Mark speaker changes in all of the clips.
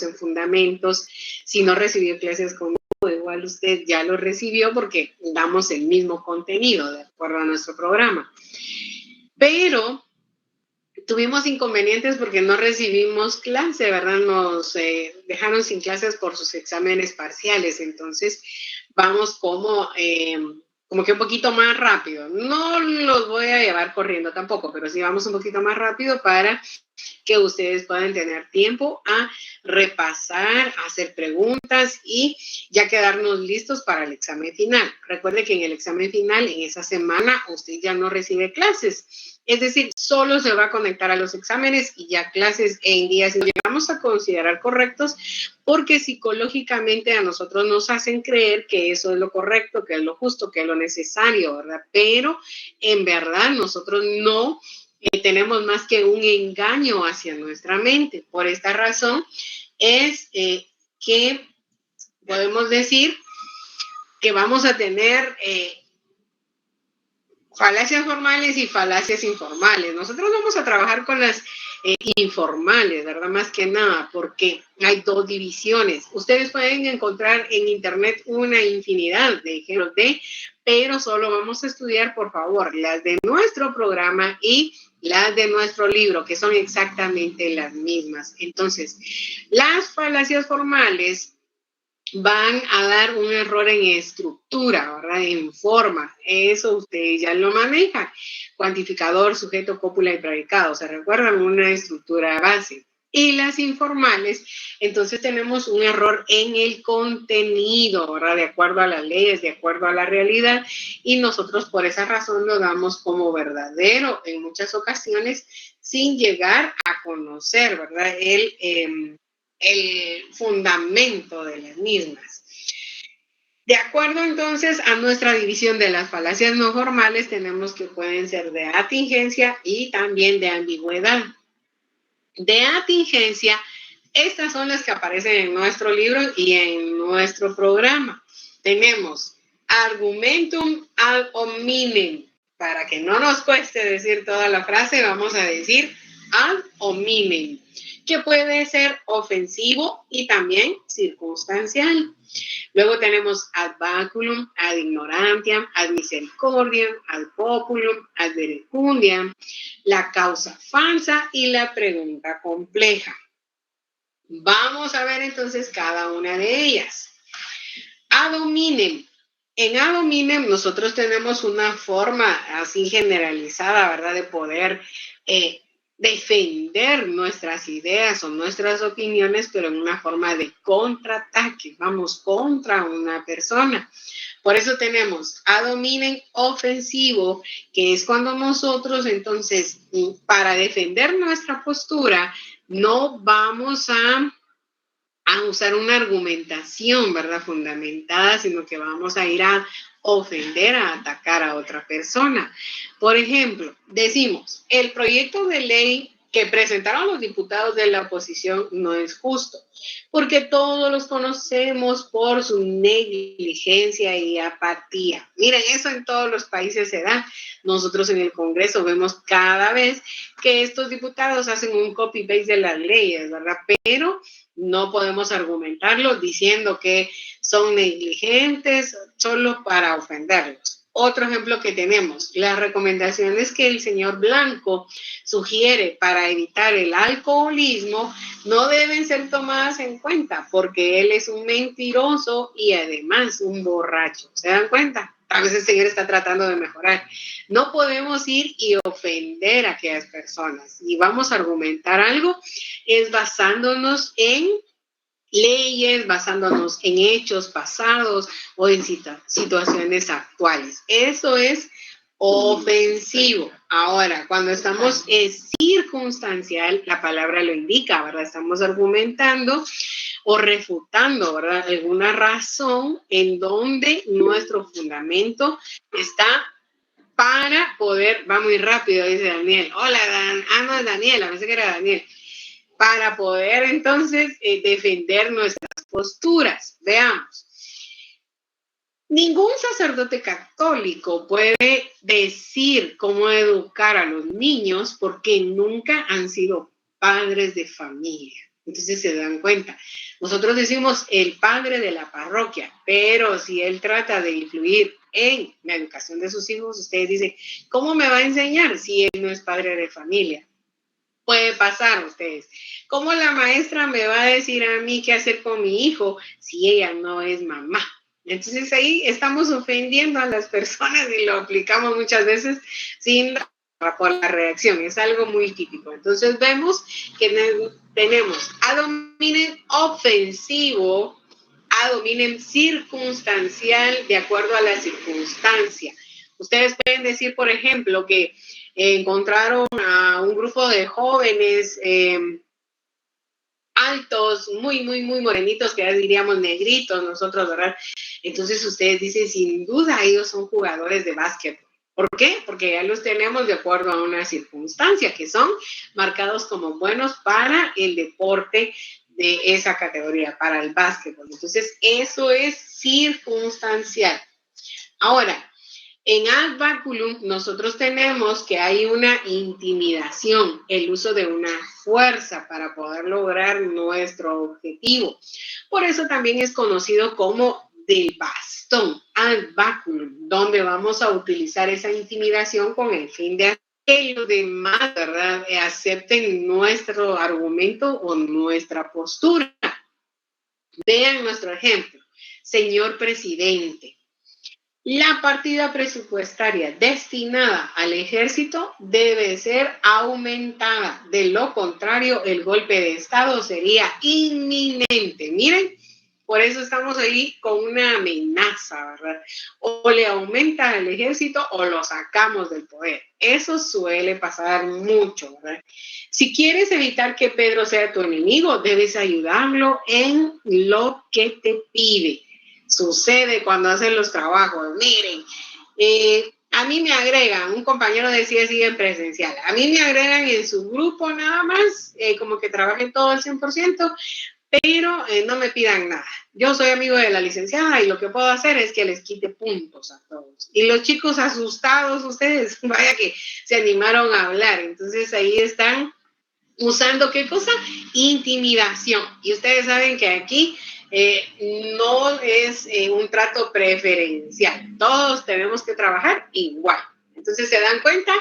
Speaker 1: en fundamentos. Si no recibió clases conmigo, igual usted ya lo recibió porque damos el mismo contenido de acuerdo a nuestro programa. Pero tuvimos inconvenientes porque no recibimos clase, ¿verdad? Nos dejaron sin clases por sus exámenes parciales. Entonces, vamos como que un poquito más rápido. No los voy a llevar corriendo tampoco, pero sí vamos un poquito más rápido para que ustedes puedan tener tiempo a repasar, a hacer preguntas y ya quedarnos listos para el examen final. Recuerde que en el examen final, en esa semana, usted ya no recibe clases. Es decir, solo se va a conectar a los exámenes y ya clases en días y llegamos a considerar correctos porque psicológicamente a nosotros nos hacen creer que eso es lo correcto, que es lo justo, que es lo necesario, ¿verdad? Pero en verdad nosotros no tenemos más que un engaño hacia nuestra mente. Por esta razón es que podemos decir que vamos a tener falacias formales y falacias informales. Nosotros vamos a trabajar con las informales, ¿verdad? Más que nada, porque hay dos divisiones. Ustedes pueden encontrar en internet una infinidad de ejemplos pero solo vamos a estudiar, por favor, las de nuestro programa y las de nuestro libro, que son exactamente las mismas. Entonces, las falacias formales van a dar un error en estructura, ¿verdad? En forma. Eso ustedes ya lo manejan. Cuantificador, sujeto, cópula y predicado. ¿Se recuerdan? Una estructura base. Y las informales, entonces tenemos un error en el contenido, ¿verdad? De acuerdo a las leyes, de acuerdo a la realidad, y nosotros por esa razón lo damos como verdadero en muchas ocasiones sin llegar a conocer, ¿verdad? El fundamento de las mismas. De acuerdo entonces a nuestra división de las falacias no formales, tenemos que pueden ser de atingencia y también de ambigüedad. De atingencia, estas son las que aparecen en nuestro libro y en nuestro programa. Tenemos argumentum ad hominem. Para que no nos cueste decir toda la frase, vamos a decir ad hominem, que puede ser ofensivo y también circunstancial. Luego tenemos ad baculum, ad ignorantiam, ad misericordiam, ad populum, ad verecundiam, la causa falsa y la pregunta compleja. Vamos a ver entonces cada una de ellas. Ad hominem. En ad hominem nosotros tenemos una forma así generalizada, ¿verdad? De poder defender nuestras ideas o nuestras opiniones, pero en una forma de contraataque. Vamos contra una persona. Por eso tenemos ad hominem ofensivo, que es cuando nosotros entonces, para defender nuestra postura, no vamos a usar una argumentación, ¿verdad? Fundamentada, sino que vamos a ir a ofender, a atacar a otra persona. Por ejemplo, decimos, el proyecto de ley que presentaron los diputados de la oposición no es justo, porque todos los conocemos por su negligencia y apatía. Miren, eso en todos los países se da. Nosotros en el Congreso vemos cada vez que estos diputados hacen un copy-paste de las leyes, ¿verdad? Pero no podemos argumentarlo diciendo que son negligentes solo para ofenderlos. Otro ejemplo que tenemos, las recomendaciones que el señor Blanco sugiere para evitar el alcoholismo no deben ser tomadas en cuenta porque él es un mentiroso y además un borracho. ¿Se dan cuenta? Tal vez el señor está tratando de mejorar. No podemos ir y ofender a aquellas personas. Y vamos a argumentar algo, es basándonos en leyes, basándonos en hechos pasados o en situaciones actuales. Eso es ofensivo. Ahora, cuando estamos circunstancial, la palabra lo indica, ¿verdad? Estamos argumentando o refutando, ¿verdad? Alguna razón en donde nuestro fundamento está para poder, va muy rápido, dice Daniel. Hola, no es Daniel, a veces que era Daniel. Para poder entonces defender nuestras posturas. Veamos. Ningún sacerdote católico puede decir cómo educar a los niños porque nunca han sido padres de familia. Entonces se dan cuenta. Nosotros decimos el padre de la parroquia, pero si él trata de influir en la educación de sus hijos, ustedes dicen, ¿cómo me va a enseñar si él no es padre de familia? Puede pasar ustedes. ¿Cómo la maestra me va a decir a mí qué hacer con mi hijo si ella no es mamá? Entonces ahí estamos ofendiendo a las personas y lo aplicamos muchas veces sin por la reacción. Es algo muy típico. Entonces vemos que tenemos ad hominem ofensivo, ad hominem circunstancial de acuerdo a la circunstancia. Ustedes pueden decir, por ejemplo, que encontraron a un grupo de jóvenes altos, muy morenitos, que ya diríamos negritos nosotros, ¿verdad? Entonces ustedes dicen, sin duda ellos son jugadores de básquetbol. ¿Por qué? Porque ya los tenemos de acuerdo a una circunstancia, que son marcados como buenos para el deporte de esa categoría, para el básquetbol. Entonces, eso es circunstancial. Ahora, en ad baculum nosotros tenemos que hay una intimidación, el uso de una fuerza para poder lograr nuestro objetivo. Por eso también es conocido como del bastón, ad baculum, donde vamos a utilizar esa intimidación con el fin de que los demás, ¿verdad?, acepten nuestro argumento o nuestra postura. Vean nuestro ejemplo. Señor presidente, la partida presupuestaria destinada al ejército debe ser aumentada. De lo contrario, el golpe de Estado sería inminente. Miren, por eso estamos ahí con una amenaza, ¿verdad? O le aumenta al ejército o lo sacamos del poder. Eso suele pasar mucho, ¿verdad? Si quieres evitar que Pedro sea tu enemigo, debes ayudarlo en lo que te pide. Sucede cuando hacen los trabajos. Miren, a mí me agregan, un compañero decía así en presencial, a mí me agregan en su grupo nada más, como que trabajen todo al 100%, pero no me pidan nada. Yo soy amigo de la licenciada y lo que puedo hacer es que les quite puntos a todos. Y los chicos asustados, ustedes, vaya que se animaron a hablar. Entonces ahí están usando, ¿qué cosa? Intimidación. Y ustedes saben que aquí no es un trato preferencial. Todos tenemos que trabajar igual. Entonces, ¿se dan cuenta?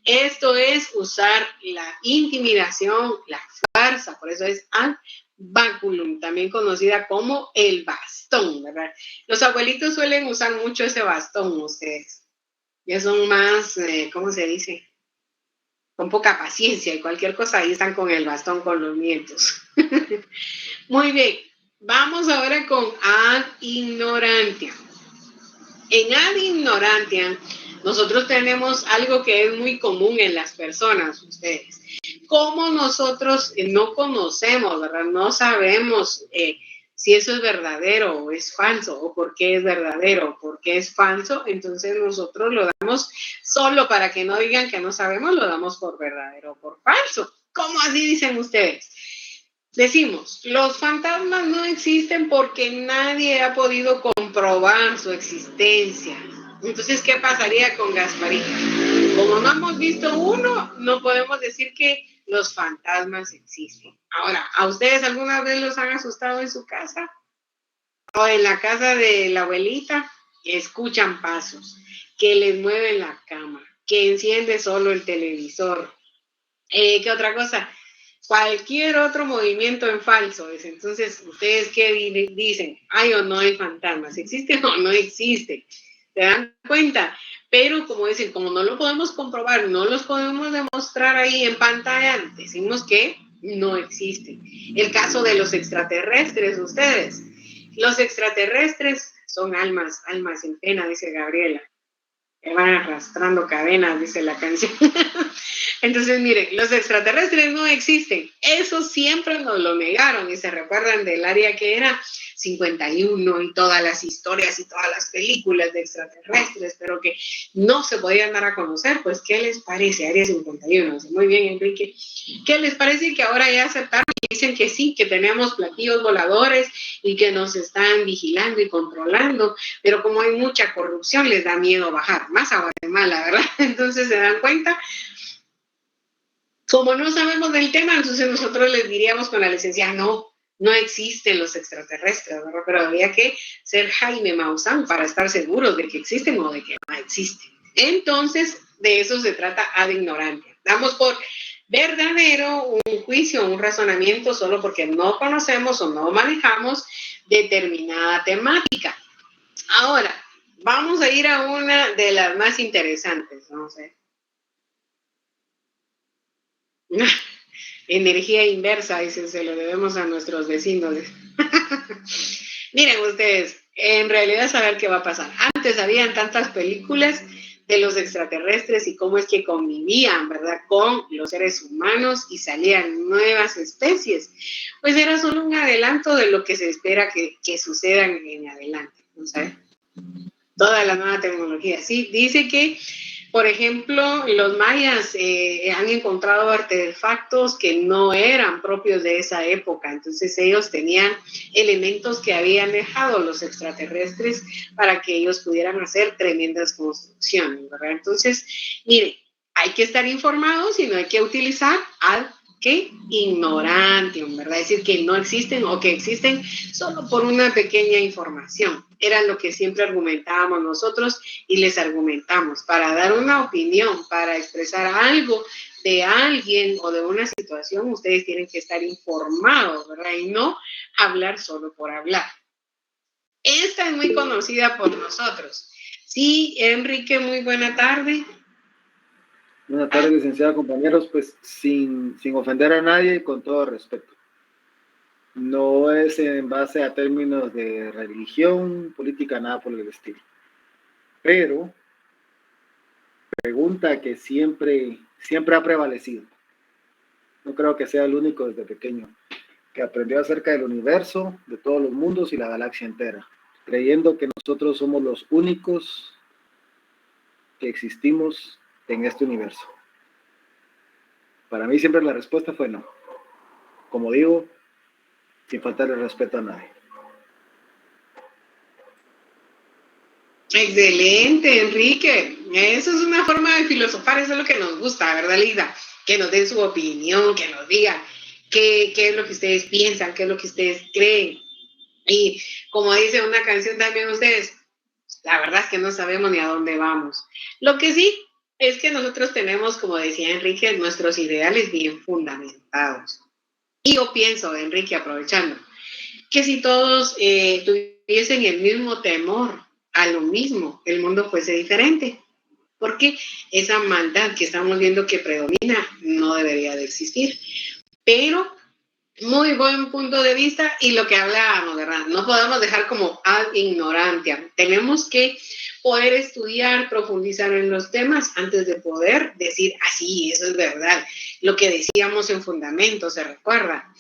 Speaker 1: Esto es usar la intimidación, la fuerza, por eso es ad baculum, también conocida como el bastón, ¿verdad? Los abuelitos suelen usar mucho ese bastón, ustedes. Ya son más, ¿cómo se dice? Con poca paciencia y cualquier cosa, ahí están con el bastón con los nietos. Muy bien, vamos ahora con ad ignorantia. En ad ignorantia, nosotros tenemos algo que es muy común en las personas, ustedes. Como nosotros no conocemos, ¿verdad? No sabemos si eso es verdadero o es falso, o por qué es verdadero o por qué es falso, entonces nosotros lo damos solo para que no digan que no sabemos, lo damos por verdadero o por falso. ¿Cómo así dicen ustedes? Decimos, los fantasmas no existen porque nadie ha podido comprobar su existencia. Entonces, ¿qué pasaría con Gasparito? Como no hemos visto uno, no podemos decir que los fantasmas existen. Ahora, ¿a ustedes alguna vez los han asustado en su casa? O en la casa de la abuelita, escuchan pasos, que les mueven la cama, que enciende solo el televisor. ¿Qué otra cosa? Cualquier otro movimiento en falso. Entonces, ¿ustedes qué dicen? ¿Hay o no hay fantasmas? ¿Existe o no existe? ¿Se dan cuenta? Pero como dicen, como no lo podemos comprobar, no los podemos demostrar ahí en pantalla, decimos que no existe. El caso de los extraterrestres, ustedes. Los extraterrestres son almas en pena, dice Gabriela. Que van arrastrando cadenas, dice la canción. Entonces, miren, los extraterrestres no existen. Eso siempre nos lo negaron y se recuerdan del área que era 51 y todas las historias y todas las películas de extraterrestres, pero que no se podían dar a conocer. Pues, ¿qué les parece? Área 51. Muy bien, Enrique. ¿Qué les parece que ahora ya aceptaron y dicen que sí, que tenemos platillos voladores y que nos están vigilando y controlando? Pero como hay mucha corrupción, les da miedo bajar, más a Guatemala, ¿verdad? Entonces se dan cuenta. Como no sabemos del tema, entonces nosotros les diríamos con la licenciada, no existen los extraterrestres, ¿verdad? Pero habría que ser Jaime Maussan para estar seguros de que existen o de que no existen. Entonces, de eso se trata ad ignorantia. Damos por verdadero un juicio, un razonamiento solo porque no conocemos o no manejamos determinada temática. Ahora, vamos a ir a una de las más interesantes, no sé. Energía inversa, ese se lo debemos a nuestros vecinos. Miren ustedes, en realidad saber qué va a pasar. Antes habían tantas películas de los extraterrestres y cómo es que convivían, ¿verdad?, con los seres humanos y salían nuevas especies. Pues era solo un adelanto de lo que se espera que sucedan en adelante, ¿no sabes? Toda la nueva tecnología. Sí, dice que, por ejemplo, los mayas han encontrado artefactos que no eran propios de esa época, entonces ellos tenían elementos que habían dejado los extraterrestres para que ellos pudieran hacer tremendas construcciones, ¿verdad? Entonces, mire, hay que estar informados y no hay que utilizar al que ignorantium, ¿verdad? Es decir, que no existen o que existen solo por una pequeña información. Era lo que siempre argumentábamos nosotros y les argumentamos. Para dar una opinión, para expresar algo de alguien o de una situación, ustedes tienen que estar informados, ¿verdad? Y no hablar solo por hablar. Esta es muy conocida por nosotros. Sí, Enrique, muy buena tarde.
Speaker 2: Buenas tardes, licenciada, compañeros. Pues sin ofender a nadie y con todo respeto. No es en base a términos de religión, política, nada por el estilo. Pero pregunta que siempre ha prevalecido. No creo que sea el único desde pequeño que aprendió acerca del universo, de todos los mundos y la galaxia entera, creyendo que nosotros somos los únicos que existimos en este universo. Para mí siempre la respuesta fue no. Como digo, sin faltarle respeto a nadie.
Speaker 1: Excelente, Enrique. Eso es una forma de filosofar, eso es lo que nos gusta, ¿verdad, Lisa? Que nos den su opinión, que nos digan qué es lo que ustedes piensan, qué es lo que ustedes creen. Y como dice una canción también ustedes, la verdad es que no sabemos ni a dónde vamos. Lo que sí es que nosotros tenemos, como decía Enrique, nuestros ideales bien fundamentados. Y yo pienso, Enrique, aprovechando, que si todos tuviesen el mismo temor a lo mismo, el mundo fuese diferente. Porque esa maldad que estamos viendo que predomina no debería de existir. Pero muy buen punto de vista y lo que hablábamos, ¿verdad? No podemos dejar como ad ignorantia. Tenemos que poder estudiar, profundizar en los temas antes de poder decir, sí, eso es verdad. Lo que decíamos en Fundamento, ¿se recuerda?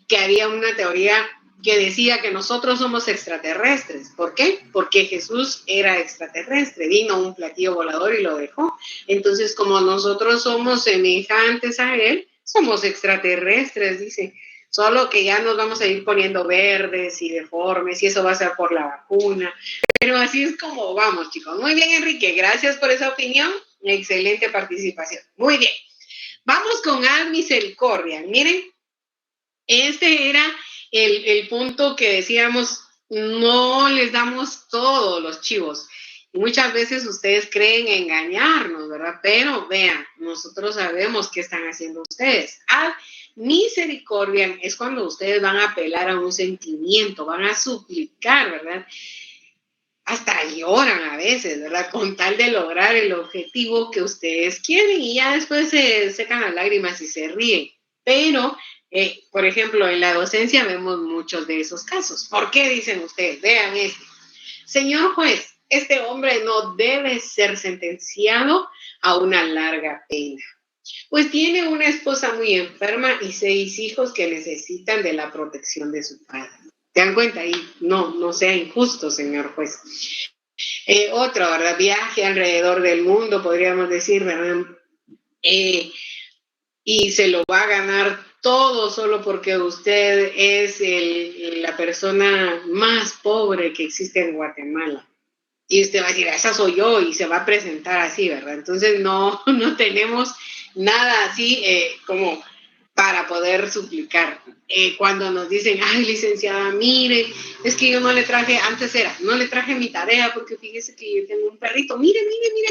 Speaker 1: Que había una teoría que decía que nosotros somos extraterrestres. ¿Por qué? Porque Jesús era extraterrestre, vino un platillo volador y lo dejó. Entonces, como nosotros somos semejantes a él, somos extraterrestres, dice. Solo que ya nos vamos a ir poniendo verdes y deformes y eso va a ser por la vacuna. Pero así es como vamos, chicos. Muy bien, Enrique, gracias por esa opinión. Excelente participación. Muy bien. Vamos con Ad Misericordia. Miren, este era el punto que decíamos, no les damos todos los chivos. Y muchas veces ustedes creen engañarnos, ¿verdad? Pero vean, nosotros sabemos qué están haciendo ustedes. Ad misericordia es cuando ustedes van a apelar a un sentimiento, van a suplicar, ¿verdad? Hasta lloran a veces, ¿verdad? Con tal de lograr el objetivo que ustedes quieren y ya después se secan las lágrimas y se ríen. Pero, por ejemplo, en la docencia vemos muchos de esos casos. ¿Por qué dicen ustedes? Vean este. Señor juez, este hombre no debe ser sentenciado a una larga pena. Pues tiene una esposa muy enferma y 6 hijos que necesitan de la protección de su padre. ¿Se dan cuenta ahí? No sea injusto, señor juez. Otro, ¿verdad? Viaje alrededor del mundo, podríamos decir, ¿verdad? Y se lo va a ganar todo solo porque usted es la persona más pobre que existe en Guatemala. Y usted va a decir, esa soy yo, y se va a presentar así, ¿verdad? Entonces no tenemos nada así como para poder suplicar. Cuando nos dicen, ay, licenciada, mire, es que yo no le traje, antes era, no le traje mi tarea porque fíjese que yo tengo un perrito, mire,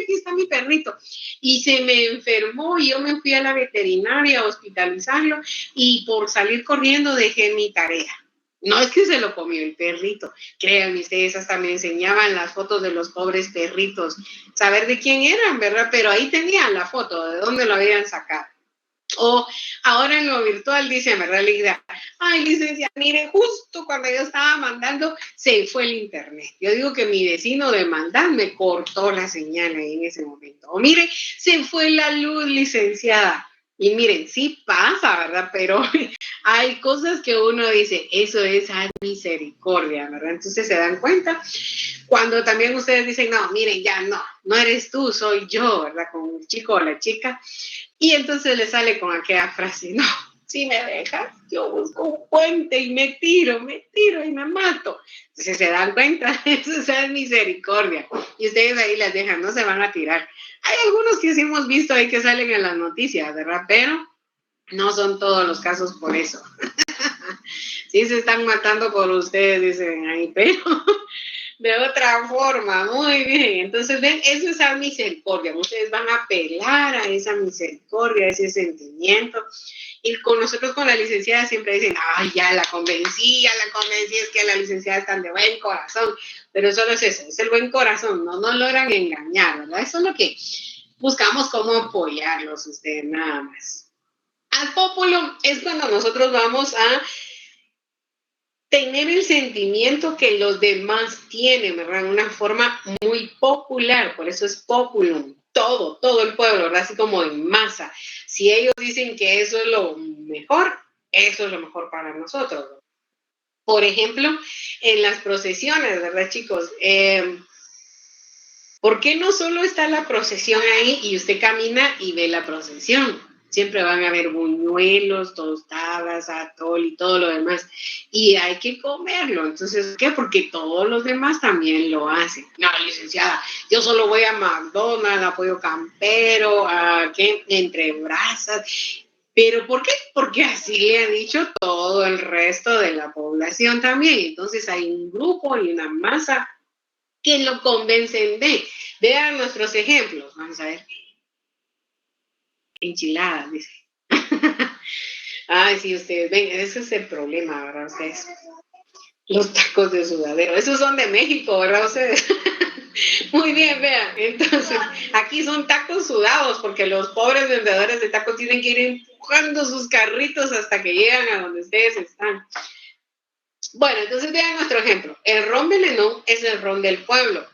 Speaker 1: aquí está mi perrito, y se me enfermó y yo me fui a la veterinaria a hospitalizarlo y por salir corriendo dejé mi tarea. No es que se lo comió el perrito, créanme ustedes, hasta me enseñaban las fotos de los pobres perritos, saber de quién eran, ¿verdad? Pero ahí tenían la foto, de dónde lo habían sacado. O ahora en lo virtual dicen, ¿verdad? Ay, licencia, mire, justo cuando yo estaba mandando, se fue el internet. Yo digo que mi vecino de mandar me cortó la señal ahí en ese momento. O mire, se fue la luz, licenciada. Y miren, sí pasa, ¿verdad? Pero hay cosas que uno dice, eso es misericordia, ¿verdad? Entonces se dan cuenta. Cuando también ustedes dicen, no, miren, ya no eres tú, soy yo, ¿verdad? Con el chico o la chica. Y entonces le sale con aquella frase, no, si me dejas, yo busco un puente y me tiro y me mato. Entonces se dan cuenta, eso es misericordia. Y ustedes ahí las dejan, no se van a tirar. Hay algunos que sí hemos visto ahí que salen en las noticias, ¿verdad? Pero no son todos los casos por eso. Sí se están matando por ustedes, dicen ahí, pero de otra forma, muy bien. Entonces, ven, eso es la misericordia. Ustedes van a apelar a esa misericordia, a ese sentimiento. Y con nosotros, con la licenciada, siempre dicen, ay, ya la convencí, es que la licenciada está de buen corazón. Pero solo es eso, es el buen corazón, no logran engañar, ¿verdad? Eso es lo que buscamos, cómo apoyarlos ustedes, nada más. Ad populum es cuando nosotros vamos a tener el sentimiento que los demás tienen, ¿verdad? Una forma muy popular, por eso es populum, todo el pueblo, ¿verdad? Así como en masa. Si ellos dicen que eso es lo mejor, eso es lo mejor para nosotros. Por ejemplo, en las procesiones, ¿verdad, chicos? ¿Por qué no solo está la procesión ahí y usted camina y ve la procesión? Siempre van a haber buñuelos, tostadas, atol y todo lo demás. Y hay que comerlo. Entonces, ¿qué? Porque todos los demás también lo hacen. No, licenciada, yo solo voy a McDonald's, a Pollo Campero, a ¿qué? Entre Brasas. ¿Pero por qué? Porque así le ha dicho todo el resto de la población también. Entonces hay un grupo y una masa que lo convencen de. Vean nuestros ejemplos. Vamos a ver. Enchiladas, dice. Ay, sí, ustedes ven, ese es el problema, ¿verdad? Ustedes, los tacos de sudadero, esos son de México, ¿verdad? Ustedes. Muy bien, vean. Entonces, aquí son tacos sudados, porque los pobres vendedores de tacos tienen que ir empujando sus carritos hasta que llegan a donde ustedes están. Bueno, entonces vean nuestro ejemplo. El ron Belenón es el ron del pueblo.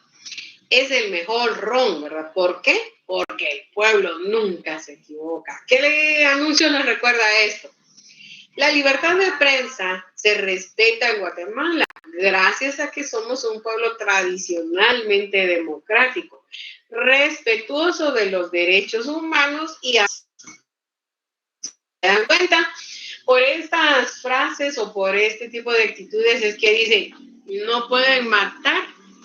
Speaker 1: Es el mejor ron, ¿verdad? ¿Por qué? Porque el pueblo nunca se equivoca. ¿Qué anuncio nos recuerda esto? La libertad de prensa se respeta en Guatemala gracias a que somos un pueblo tradicionalmente democrático, respetuoso de los derechos humanos y ¿se dan cuenta? Por estas frases o por este tipo de actitudes es que dicen, no pueden matar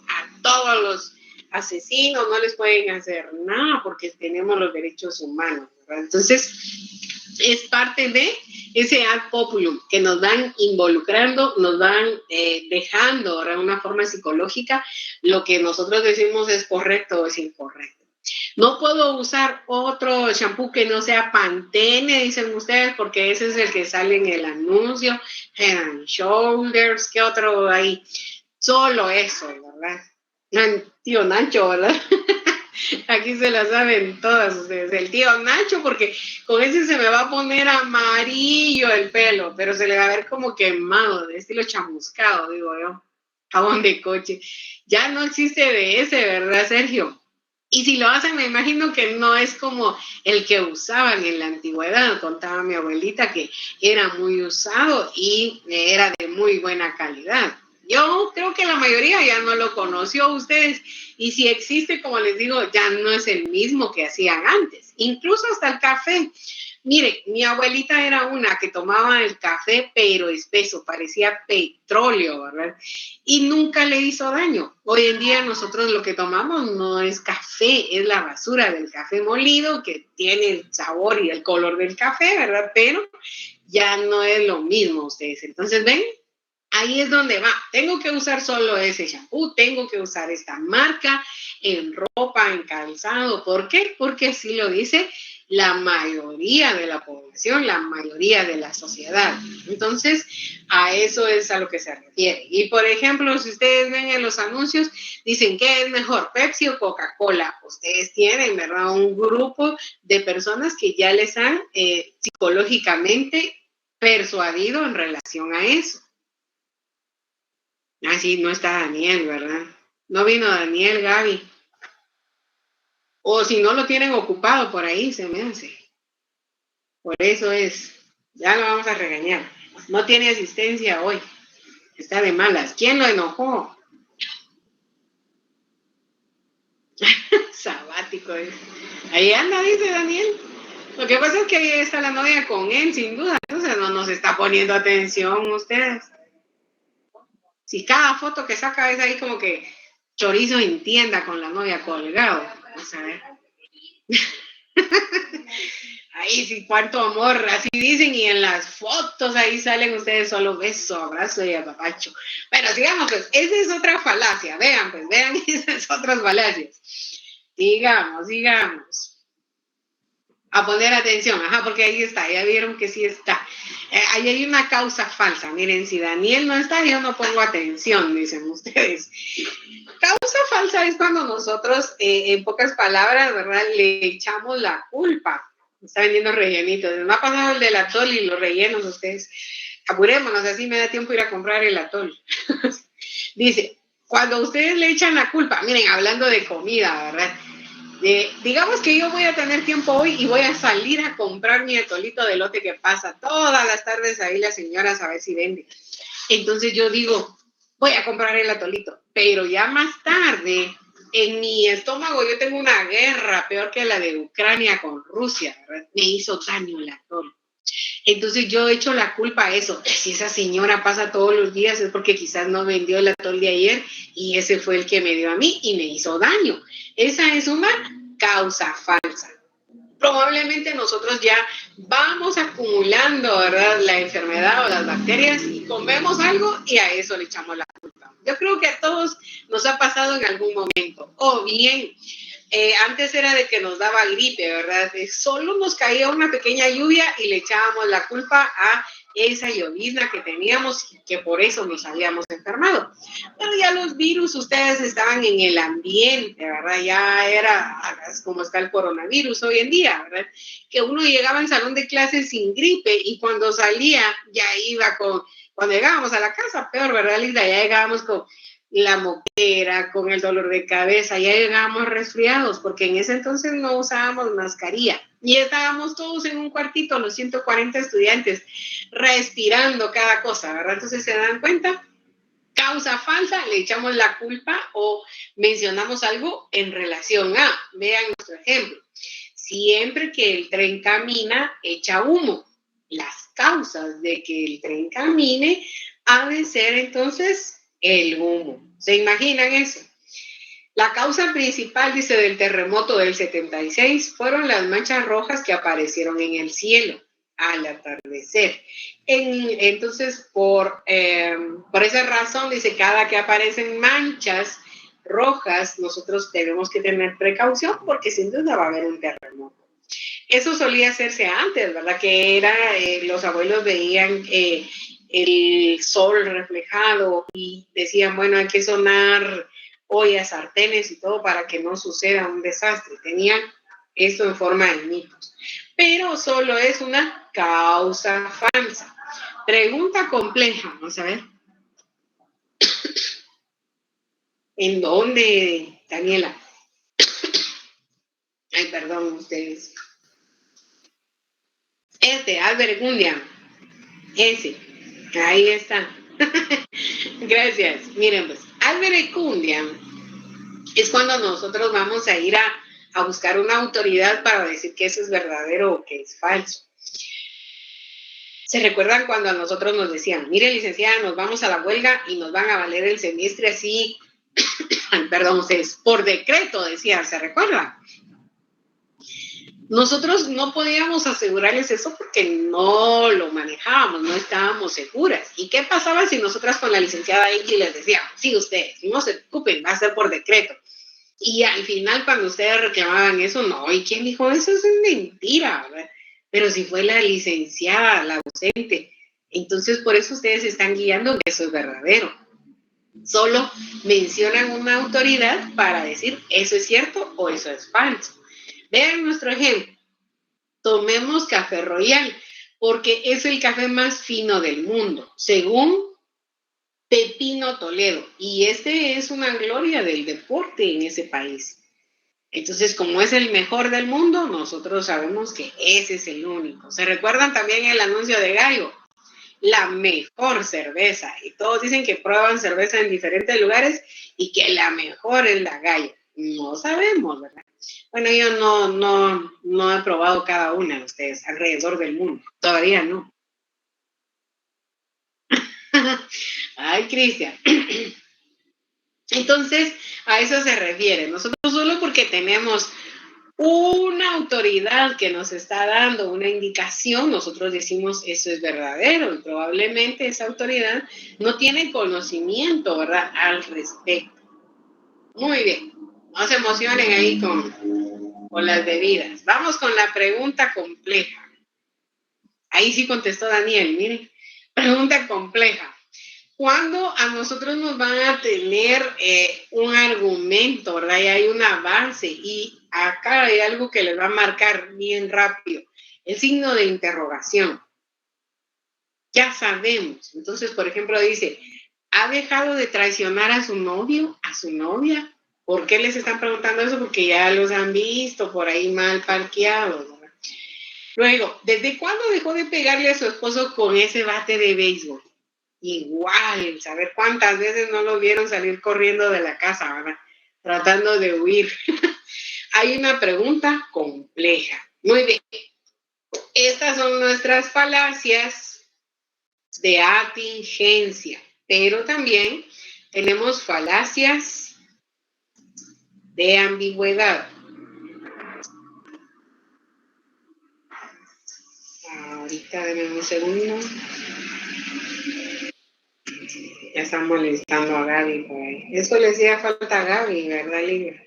Speaker 1: a todos los asesinos, no les pueden hacer nada porque tenemos los derechos humanos, ¿verdad? Entonces, es parte de ese ad populum que nos van involucrando, nos van dejando, ¿verdad? Una forma psicológica, lo que nosotros decimos es correcto o es incorrecto. No puedo usar otro shampoo que no sea Pantene, dicen ustedes, porque ese es el que sale en el anuncio. Head and Shoulders, ¿qué otro hay? Solo eso, ¿verdad? Tío Nacho, ¿verdad? Aquí se la saben todas ustedes. El tío Nacho, porque con ese se me va a poner amarillo el pelo, pero se le va a ver como quemado, de estilo chamuscado, digo yo. Jabón de coche. Ya no existe de ese, ¿verdad, Sergio? Y si lo hacen, me imagino que no es como el que usaban en la antigüedad. Contaba mi abuelita que era muy usado y era de muy buena calidad. Yo creo que la mayoría ya no lo conoció ustedes y si existe, como les digo, ya no es el mismo que hacían antes. Incluso hasta el café. Mire, mi abuelita era una que tomaba el café, pero espeso, parecía petróleo, ¿verdad? Y nunca le hizo daño. Hoy en día nosotros lo que tomamos no es café, es la basura del café molido que tiene el sabor y el color del café, ¿verdad? Pero ya no es lo mismo ustedes. Entonces, ven, ahí es donde va. Tengo que usar solo ese shampoo, tengo que usar esta marca en ropa, en calzado. ¿Por qué? Porque así lo dice la mayoría de la población, la mayoría de la sociedad. Entonces, a eso es a lo que se refiere. Y, por ejemplo, si ustedes ven en los anuncios, dicen, ¿qué es mejor, Pepsi o Coca-Cola? Ustedes tienen, ¿verdad? Un grupo de personas que ya les han psicológicamente persuadido en relación a eso. Ah, sí, no está Daniel, ¿verdad? No vino Daniel, Gaby. O si no lo tienen ocupado por ahí, se me hace. Por eso es. Ya lo vamos a regañar. No tiene asistencia hoy. Está de malas. ¿Quién lo enojó? Sabático es. Ahí anda, dice Daniel. Lo que pasa es que ahí está la novia con él, sin duda. Entonces no nos está poniendo atención ustedes. Si cada foto que saca es ahí como que chorizo en tienda con la novia colgado. Vamos a ver. Ahí sí, cuánto amor, así dicen, y en las fotos ahí salen ustedes solo beso, abrazo y apapacho. Bueno, sigamos pues, esa es otra falacia, vean pues, vean esas otras falacias. Sigamos. A poner atención, ajá, porque ahí está, ya vieron que sí está. Ahí hay una causa falsa, miren, si Daniel no está, yo no pongo atención, dicen ustedes. Causa falsa es cuando nosotros, en pocas palabras, ¿verdad?, le echamos la culpa. Me está vendiendo rellenitos. Me ha pasado el del atol y los rellenos ustedes. Apurémonos, así me da tiempo ir a comprar el atol. Dice, cuando ustedes le echan la culpa, miren, hablando de comida, ¿verdad? Digamos que yo voy a tener tiempo hoy y voy a salir a comprar mi atolito de elote que pasa todas las tardes ahí las señoras a ver si vende. Entonces yo digo, voy a comprar el atolito, pero ya más tarde en mi estómago yo tengo una guerra peor que la de Ucrania con Rusia, ¿verdad? Me hizo daño el atol. Entonces yo echo la culpa a eso. Si esa señora pasa todos los días es porque quizás no vendió el atol de ayer y ese fue el que me dio a mí y me hizo daño. Esa es una causa falsa. Probablemente nosotros ya vamos acumulando, ¿verdad?, la enfermedad o las bacterias y comemos algo y a eso le echamos la culpa. Yo creo que a todos nos ha pasado en algún momento. O bien, antes era de que nos daba gripe, ¿verdad? Solo nos caía una pequeña lluvia y le echábamos la culpa a esa llovizna que teníamos y que por eso nos habíamos enfermado. Pero ya los virus, ustedes estaban en el ambiente, ¿verdad? Ya era como está el coronavirus hoy en día, ¿verdad? Que uno llegaba al salón de clases sin gripe y cuando salía ya iba con, cuando llegábamos a la casa, peor, ¿verdad, Linda? Ya llegábamos con la moquera, con el dolor de cabeza, ya llegábamos resfriados, porque en ese entonces no usábamos mascarilla y estábamos todos en un cuartito, los 140 estudiantes, respirando cada cosa, ¿verdad? Entonces se dan cuenta, causa falsa, le echamos la culpa o mencionamos algo en relación a, vean nuestro ejemplo, siempre que el tren camina, echa humo. Las causas de que el tren camine ha de ser entonces el humo. ¿Se imaginan eso? La causa principal, dice, del terremoto del 76 fueron las manchas rojas que aparecieron en el cielo al atardecer. Entonces, por esa razón, dice, cada que aparecen manchas rojas, nosotros tenemos que tener precaución porque sin duda va a haber un terremoto. Eso solía hacerse antes, ¿verdad? Que era, los abuelos veían el sol reflejado y decían, bueno, hay que sonar ollas, sartenes y todo para que no suceda un desastre. Tenían esto en forma de mitos. Pero solo es una causa falsa. Pregunta compleja, vamos a ver. ¿En dónde, Daniela? Ay, perdón, ustedes. Albert Gundia. Ese. Ahí está. Gracias. Miren, pues, alberecundia es cuando nosotros vamos a ir a buscar una autoridad para decir que eso es verdadero o que es falso. ¿Se recuerdan cuando a nosotros nos decían, mire, licenciada, nos vamos a la huelga y nos van a valer el semestre así, perdón, ustedes, por decreto, decían, ¿se recuerdan? Nosotros no podíamos asegurarles eso porque no lo manejábamos, no estábamos seguras. ¿Y qué pasaba si nosotras con la licenciada Angie les decíamos, sí, ustedes, no se preocupen, va a ser por decreto? Y al final, cuando ustedes reclamaban eso, no, ¿y quién dijo eso? Eso es mentira, ¿verdad? Pero si fue la licenciada, la docente. Entonces, por eso ustedes están guiando que eso es verdadero. Solo mencionan una autoridad para decir eso es cierto o eso es falso. Vean nuestro ejemplo. Tomemos café Royal, porque es el café más fino del mundo, según Pepino Toledo. Y este es una gloria del deporte en ese país. Entonces, como es el mejor del mundo, nosotros sabemos que ese es el único. ¿Se recuerdan también el anuncio de Gallo? La mejor cerveza. Y todos dicen que prueban cerveza en diferentes lugares y que la mejor es la Gallo. No sabemos, ¿verdad? Bueno, yo no he probado cada una de ustedes alrededor del mundo. Todavía no. Ay, Cristian. Entonces, a eso se refiere. Nosotros solo porque tenemos una autoridad que nos está dando una indicación, nosotros decimos eso es verdadero y probablemente esa autoridad no tiene conocimiento, ¿verdad?, al respecto. Muy bien, no se emocionen ahí con las bebidas. Vamos con la pregunta compleja. Ahí sí contestó Daniel, miren, pregunta compleja. ¿Cuándo a nosotros nos van a tener un argumento, ¿verdad? Y hay una base y acá hay algo que les va a marcar bien rápido, el signo de interrogación. Ya sabemos. Entonces, por ejemplo, dice, ¿ha dejado de traicionar a su novio, a su novia? ¿Por qué les están preguntando eso? Porque ya los han visto por ahí mal parqueados, ¿verdad? Luego, ¿desde cuándo dejó de pegarle a su esposo con ese bate de béisbol? Igual, saber cuántas veces no lo vieron salir corriendo de la casa, ¿verdad? Tratando de huir. Hay una pregunta compleja. Muy bien. Estas son nuestras falacias de atingencia, pero también tenemos falacias de ambigüedad. Ahorita denme un segundo. Ya están molestando a Gaby por ahí. Eso le hacía falta a Gaby, ¿verdad, Lidia?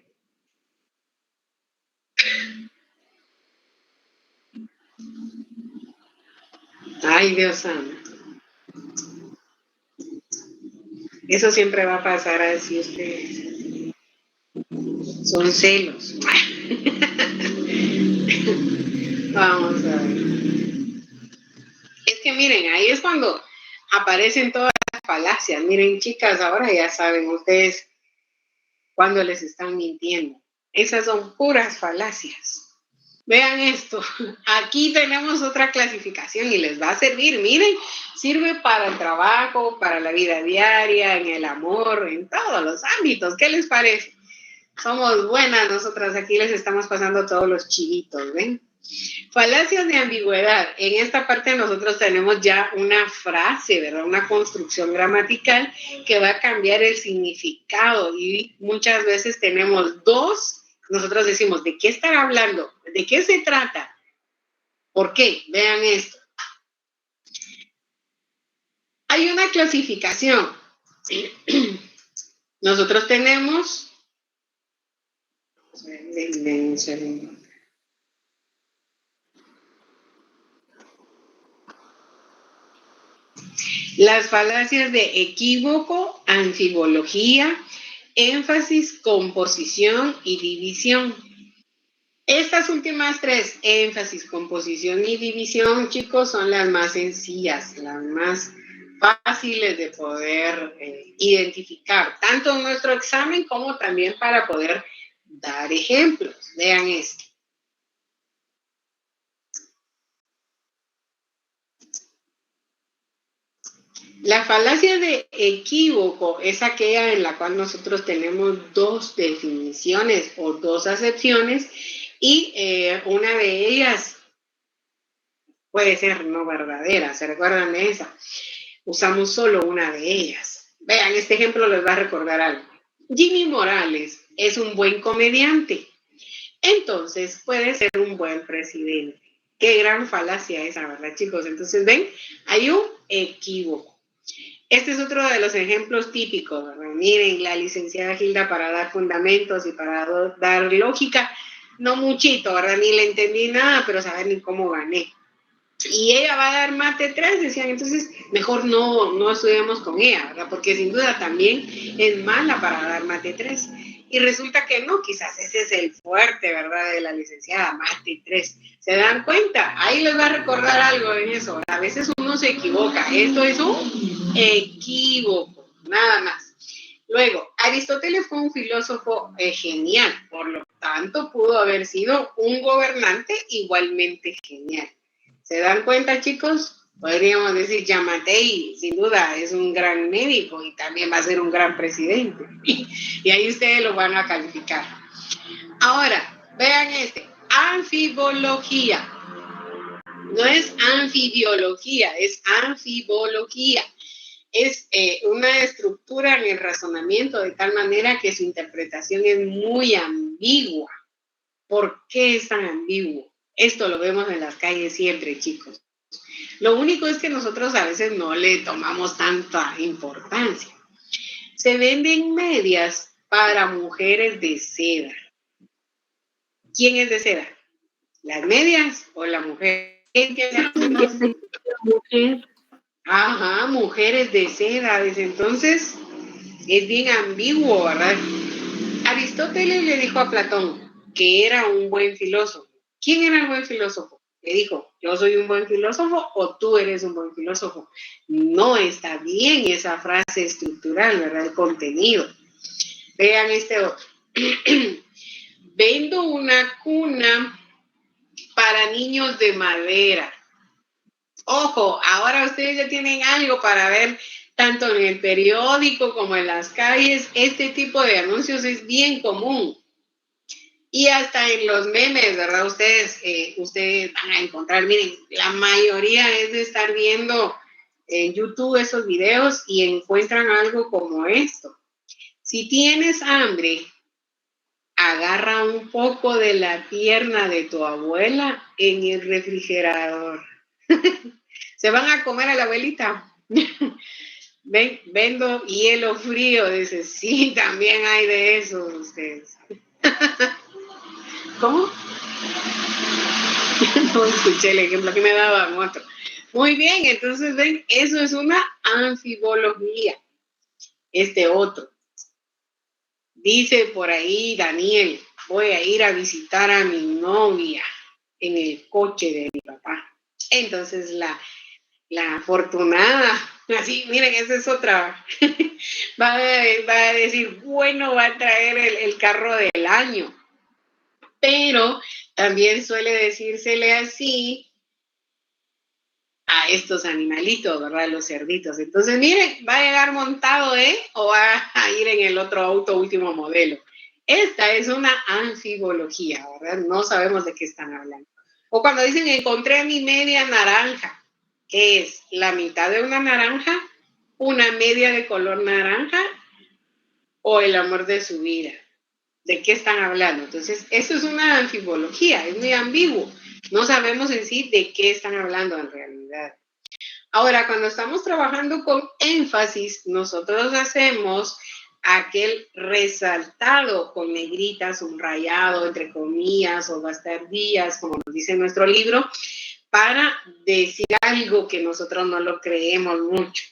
Speaker 1: Ay, Dios santo. Eso siempre va a pasar así ustedes. Son celos. Vamos a ver. Es que miren, ahí es cuando aparecen todas las falacias. Miren, chicas, ahora ya saben ustedes cuando les están mintiendo. Esas son puras falacias. Vean esto, aquí tenemos otra clasificación y les va a servir, miren, sirve para el trabajo, para la vida diaria, en el amor, en todos los ámbitos. ¿Qué les parece? Somos buenas nosotras, aquí les estamos pasando todos los chivitos, ¿ven? Falacias de ambigüedad. En esta parte nosotros tenemos ya una frase, ¿verdad? Una construcción gramatical que va a cambiar el significado y muchas veces tenemos dos. Nosotros decimos, ¿de qué estar hablando? ¿De qué se trata? ¿Por qué? Vean esto. Hay una clasificación. Nosotros tenemos... un segundo. Las falacias de equívoco, anfibología, énfasis, composición y división. Estas últimas tres, énfasis, composición y división, chicos, son las más sencillas, las más fáciles de poder identificar, tanto en nuestro examen como también para poder dar ejemplos. Vean esto. La falacia de equívoco es aquella en la cual nosotros tenemos dos definiciones o dos acepciones y una de ellas puede ser no verdadera. ¿Se recuerdan de esa? Usamos solo una de ellas. Vean, este ejemplo les va a recordar algo. Jimmy Morales es un buen comediante, entonces puede ser un buen presidente. Qué gran falacia esa, ¿verdad, chicos? Entonces, ven, hay un equívoco. Este es otro de los ejemplos típicos, ¿verdad? Miren, la licenciada Gilda para dar fundamentos y para dar lógica, no muchito, ¿verdad? Ni le entendí nada, pero saber ni cómo gané. Y ella va a dar mate 3, decían, entonces mejor no estudiamos con ella, ¿verdad? Porque sin duda también es mala para dar mate 3. Y resulta que no, quizás ese es el fuerte, ¿verdad? De la licenciada, mate 3. ¿Se dan cuenta? Ahí les va a recordar algo en eso. A veces uno se equivoca. Esto es un equívoco, nada más. Luego, Aristóteles fue un filósofo genial, por lo tanto pudo haber sido un gobernante igualmente genial. ¿Se dan cuenta, chicos? Podríamos decir, Yamatei, sin duda, es un gran médico y también va a ser un gran presidente. Y ahí ustedes lo van a calificar. Ahora, vean anfibología. No es anfibiología, es anfibología. Es una estructura en el razonamiento de tal manera que su interpretación es muy ambigua. ¿Por qué es tan ambiguo? Esto lo vemos en las calles siempre, chicos. Lo único es que nosotros a veces no le tomamos tanta importancia. Se venden medias para mujeres de seda. ¿Quién es de seda? ¿Las medias o la mujer?
Speaker 3: Mujer.
Speaker 1: Ajá, mujeres de seda. Desde entonces es bien ambiguo, ¿verdad? Aristóteles le dijo a Platón que era un buen filósofo. ¿Quién era el buen filósofo? Le dijo, ¿yo soy un buen filósofo o tú eres un buen filósofo? No está bien esa frase estructural, ¿verdad? El contenido. Vean este otro. Vendo una cuna para niños de madera. Ojo, ahora ustedes ya tienen algo para ver tanto en el periódico como en las calles. Este tipo de anuncios es bien común. Y hasta en los memes, ¿verdad? Ustedes van a encontrar, miren, la mayoría es de estar viendo en YouTube esos videos y encuentran algo como esto. Si tienes hambre, agarra un poco de la pierna de tu abuela en el refrigerador. ¿Se van a comer a la abuelita? Vendo hielo frío, dice, sí, también hay de esos ustedes. ¿Cómo? No escuché el ejemplo que me daban otro. Muy bien, entonces ven, eso es una anfibología. Este otro. Dice por ahí Daniel, voy a ir a visitar a mi novia en el coche de mi papá. Entonces la afortunada, así, miren, esa es otra, va a decir, bueno, va a traer el carro del año. Pero también suele decírsele así a estos animalitos, ¿verdad? Los cerditos. Entonces, miren, va a llegar montado, o va a ir en el otro auto último modelo. Esta es una anfibología, ¿verdad? No sabemos de qué están hablando. O cuando dicen, encontré mi media naranja, ¿qué es? La mitad de una naranja, una media de color naranja o el amor de su vida. ¿De qué están hablando? Entonces, eso es una anfibología, es muy ambiguo. No sabemos en sí de qué están hablando en realidad. Ahora, cuando estamos trabajando con énfasis, nosotros hacemos aquel resaltado con negritas, un rayado, entre comillas, o bastardías, como nos dice nuestro libro, para decir algo que nosotros no lo creemos mucho.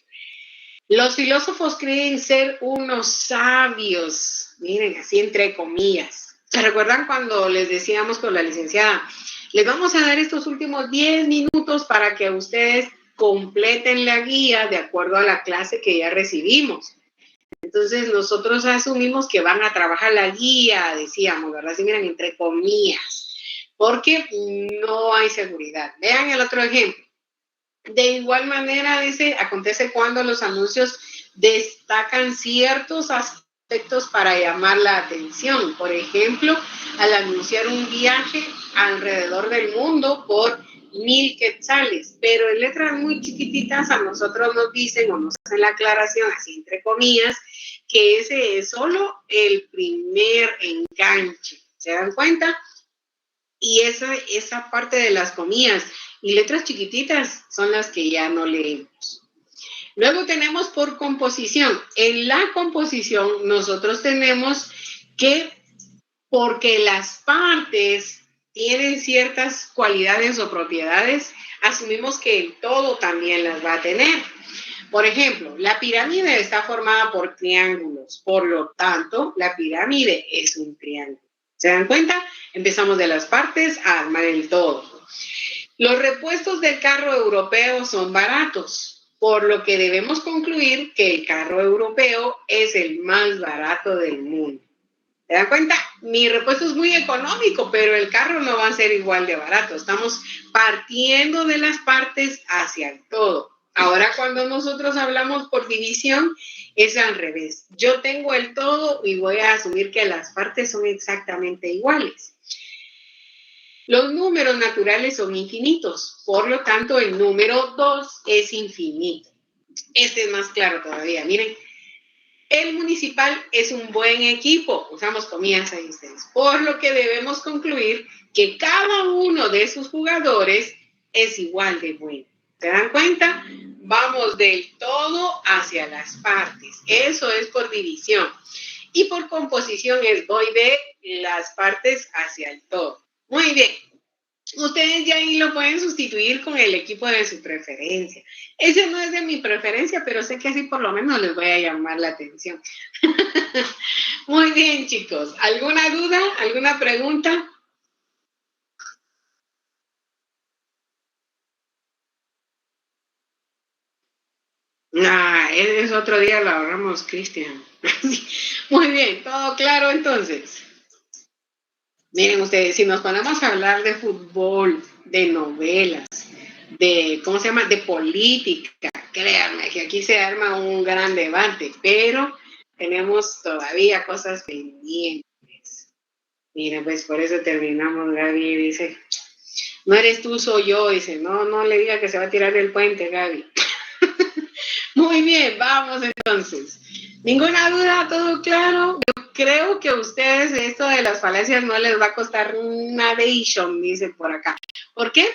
Speaker 1: Los filósofos creen ser unos sabios, miren, así entre comillas. ¿Se recuerdan cuando les decíamos con la licenciada, les vamos a dar estos últimos 10 minutos para que ustedes completen la guía de acuerdo a la clase que ya recibimos? Entonces nosotros asumimos que van a trabajar la guía, decíamos, ¿verdad? Así miren, entre comillas, porque no hay seguridad. Vean el otro ejemplo. De igual manera, dice, acontece cuando los anuncios destacan ciertos aspectos para llamar la atención. Por ejemplo, al anunciar un viaje alrededor del mundo por 1,000 quetzales, pero en letras muy chiquititas a nosotros nos dicen o nos hacen la aclaración, así entre comillas, que ese es solo el primer enganche. ¿Se dan cuenta? Y esa parte de las comillas y letras chiquititas son las que ya no leemos. Luego tenemos por composición. En la composición nosotros tenemos que, porque las partes tienen ciertas cualidades o propiedades, asumimos que el todo también las va a tener. Por ejemplo, la pirámide está formada por triángulos, por lo tanto, la pirámide es un triángulo. ¿Se dan cuenta? Empezamos de las partes a armar el todo. Los repuestos del carro europeo son baratos, por lo que debemos concluir que el carro europeo es el más barato del mundo. ¿Se dan cuenta? Mi repuesto es muy económico, pero el carro no va a ser igual de barato. Estamos partiendo de las partes hacia el todo. Ahora, cuando nosotros hablamos por división, es al revés. Yo tengo el todo y voy a asumir que las partes son exactamente iguales. Los números naturales son infinitos, por lo tanto, el número 2 es infinito. Este es más claro todavía. Miren, el municipal es un buen equipo, usamos comillas ahí ustedes, por lo que debemos concluir que cada uno de sus jugadores es igual de bueno. ¿Se dan cuenta? Vamos del todo hacia las partes. Eso es por división. Y por composición es voy de las partes hacia el todo. Muy bien. Ustedes ya ahí lo pueden sustituir con el equipo de su preferencia. Ese no es de mi preferencia, pero sé que así por lo menos les voy a llamar la atención. Muy bien, chicos. ¿Alguna duda? ¿Alguna pregunta? Es otro día lo ahorramos, Cristian. Muy bien, todo claro entonces. Miren ustedes, si nos ponemos a hablar de fútbol, de novelas, de, ¿cómo se llama?, de política, créanme que aquí se arma un gran debate, pero tenemos todavía cosas pendientes. Mira, pues por eso terminamos. Gaby dice, no eres tú, soy yo. Dice, no le diga que se va a tirar del puente, Gaby. Muy bien, vamos entonces. ¿Ninguna duda? ¿Todo claro? Yo creo que a ustedes esto de las falacias no les va a costar navation, dice por acá. ¿Por qué?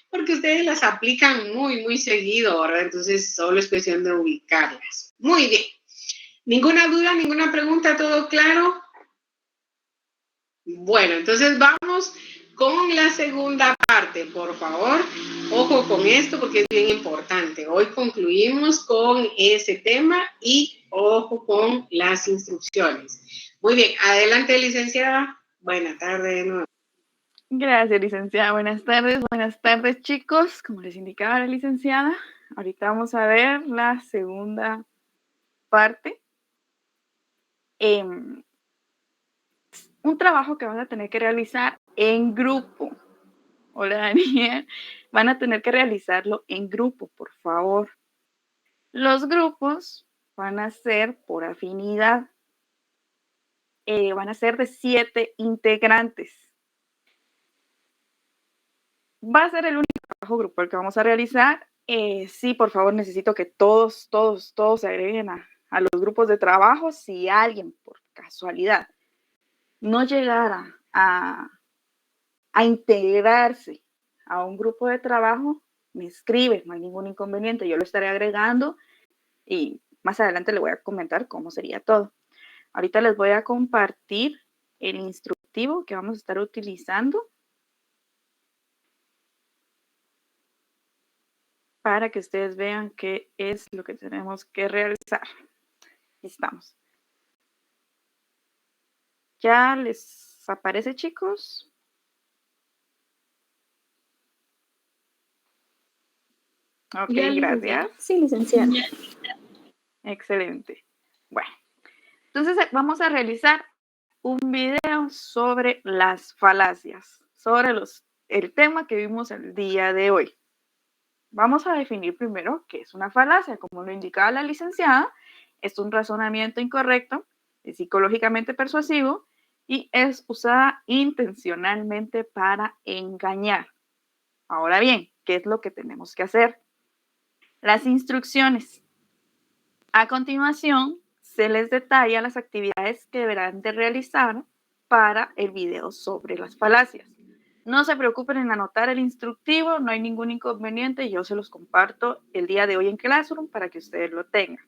Speaker 1: Porque ustedes las aplican muy, muy seguido, ¿verdad? Entonces solo es cuestión de ubicarlas. Muy bien. ¿Ninguna duda? ¿Ninguna pregunta? ¿Todo claro? Bueno, entonces vamos con la segunda parte, por favor. Ojo con esto porque es bien importante. Hoy concluimos con ese tema y ojo con las instrucciones. Muy bien, adelante, licenciada. Buenas tardes de nuevo.
Speaker 3: Gracias, licenciada. Buenas tardes, chicos. Como les indicaba la licenciada, ahorita vamos a ver la segunda parte. Un trabajo que van a tener que realizar en grupo. Hola, Daniel. Van a tener que realizarlo en grupo, por favor. Los grupos van a ser por afinidad. Van a ser de 7 integrantes. Va a ser el único trabajo grupal que vamos a realizar. Sí, por favor, necesito que todos se agreguen a los grupos de trabajo. Si alguien, por casualidad, no llegara a integrarse a un grupo de trabajo, me escribe, no hay ningún inconveniente, yo lo estaré agregando y más adelante le voy a comentar cómo sería todo. Ahorita les voy a compartir el instructivo que vamos a estar utilizando para que ustedes vean qué es lo que tenemos que realizar. Aquí estamos. ¿Ya les aparece, chicos? Ok, gracias.
Speaker 4: Sí, licenciada.
Speaker 3: Excelente. Bueno, entonces vamos a realizar un video sobre las falacias, sobre el tema que vimos el día de hoy. Vamos a definir primero qué es una falacia. Como lo indicaba la licenciada, es un razonamiento incorrecto, es psicológicamente persuasivo y es usada intencionalmente para engañar. Ahora bien, ¿qué es lo que tenemos que hacer? Las instrucciones. A continuación, se les detalla las actividades que deberán de realizar para el video sobre las falacias. No se preocupen en anotar el instructivo, no hay ningún inconveniente, yo se los comparto el día de hoy en Classroom para que ustedes lo tengan.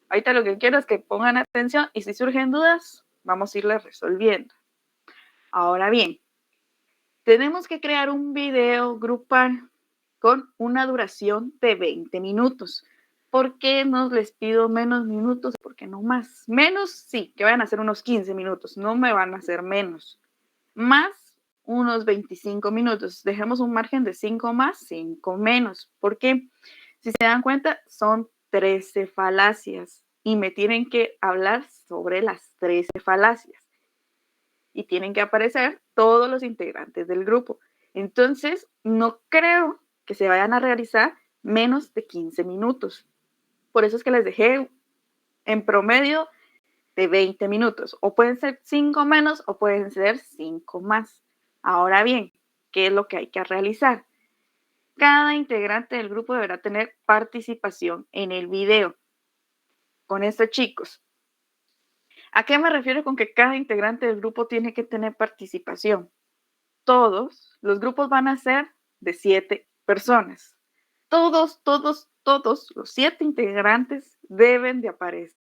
Speaker 3: Ahorita lo que quiero es que pongan atención y si surgen dudas, vamos a irlas resolviendo. Ahora bien, tenemos que crear un video grupal con una duración de 20 minutos. ¿Por qué no les pido menos minutos? ¿Por qué no más? Menos, sí, que vayan a ser unos 15 minutos, no me van a hacer menos. Más unos 25 minutos. Dejemos un margen de 5 más, 5 menos. ¿Por qué? Si se dan cuenta, son 13 falacias y me tienen que hablar sobre las 13 falacias. Y tienen que aparecer todos los integrantes del grupo. Entonces, no creo que se vayan a realizar menos de 15 minutos. Por eso es que les dejé en promedio de 20 minutos. O pueden ser 5 menos o pueden ser 5 más. Ahora bien, ¿qué es lo que hay que realizar? Cada integrante del grupo deberá tener participación en el video. Con esto, chicos, ¿a qué me refiero con que cada integrante del grupo tiene que tener participación? Todos los grupos van a ser de 7 personas. Todos los 7 integrantes deben de aparecer